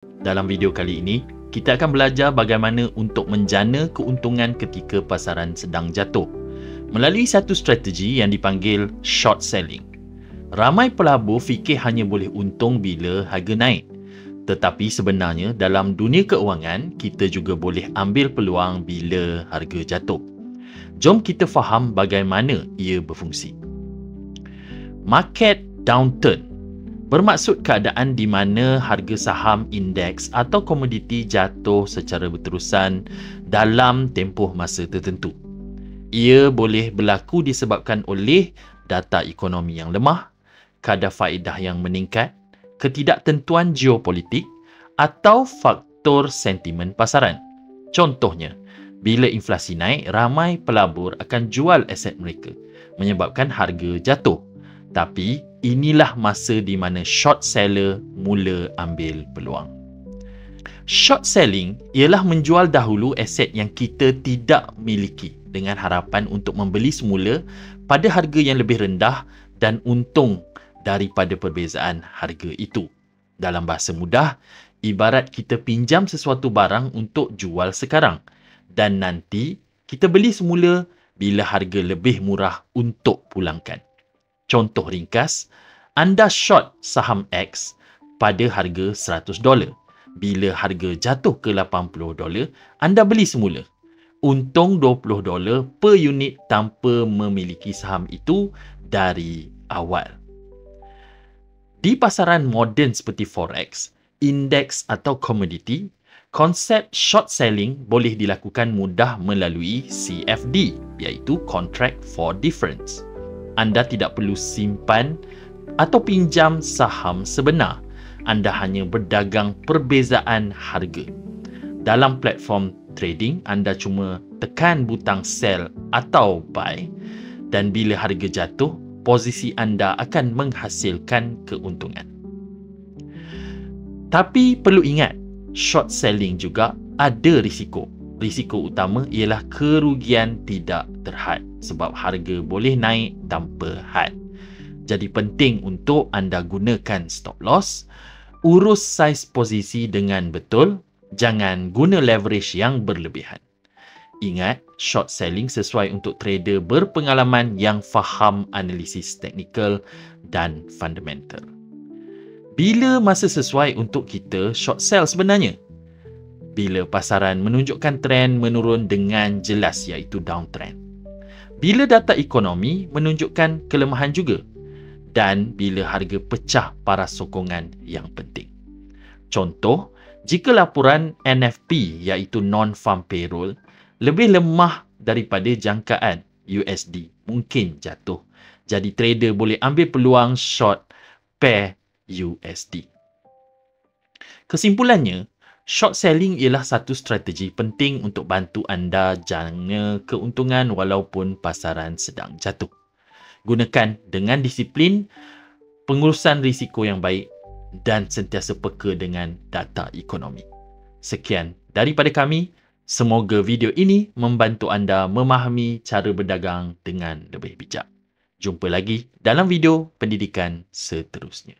Dalam video kali ini, kita akan belajar bagaimana untuk menjana keuntungan ketika pasaran sedang jatuh melalui satu strategi yang dipanggil short selling. Ramai pelabur fikir hanya boleh untung bila harga naik. Tetapi sebenarnya dalam dunia keuangan, kita juga boleh ambil peluang bila harga jatuh. Jom kita faham bagaimana ia berfungsi. Market downturn bermaksud keadaan di mana harga saham, indeks atau komoditi jatuh secara berterusan dalam tempoh masa tertentu. Ia boleh berlaku disebabkan oleh data ekonomi yang lemah, kadar faedah yang meningkat, ketidaktentuan geopolitik atau faktor sentimen pasaran. Contohnya, bila inflasi naik, ramai pelabur akan jual aset mereka, menyebabkan harga jatuh. Tapi inilah masa di mana short seller mula ambil peluang. Short selling ialah menjual dahulu aset yang kita tidak miliki dengan harapan untuk membeli semula pada harga yang lebih rendah dan untung daripada perbezaan harga itu. Dalam bahasa mudah, ibarat kita pinjam sesuatu barang untuk jual sekarang dan nanti kita beli semula bila harga lebih murah untuk pulangkan. Contoh ringkas, anda short saham X pada harga $100. Bila harga jatuh ke $80, anda beli semula. Untung $20 per unit tanpa memiliki saham itu dari awal. Di pasaran moden seperti forex, indeks atau komoditi, konsep short selling boleh dilakukan mudah melalui CFD, iaitu Contract for Difference. Anda tidak perlu simpan atau pinjam saham sebenar. Anda hanya berdagang perbezaan harga. Dalam platform trading, anda cuma tekan butang sell atau buy dan bila harga jatuh, posisi anda akan menghasilkan keuntungan. Tapi perlu ingat, short selling juga ada risiko. Risiko utama ialah kerugian tidak terhad sebab harga boleh naik tanpa had. Jadi penting untuk anda gunakan stop loss, urus saiz posisi dengan betul, jangan guna leverage yang berlebihan. Ingat, short selling sesuai untuk trader berpengalaman yang faham analisis teknikal dan fundamental. Bila masa sesuai untuk kita short sell sebenarnya? Bila pasaran menunjukkan trend menurun dengan jelas iaitu downtrend. Bila data ekonomi menunjukkan kelemahan juga. Dan bila harga pecah paras sokongan yang penting. Contoh, jika laporan NFP iaitu non-farm payroll lebih lemah daripada jangkaan USD, mungkin jatuh. Jadi trader boleh ambil peluang short pair USD. Kesimpulannya, short selling ialah satu strategi penting untuk bantu anda jana keuntungan walaupun pasaran sedang jatuh. Gunakan dengan disiplin, pengurusan risiko yang baik dan sentiasa peka dengan data ekonomi. Sekian daripada kami. Semoga video ini membantu anda memahami cara berdagang dengan lebih bijak. Jumpa lagi dalam video pendidikan seterusnya.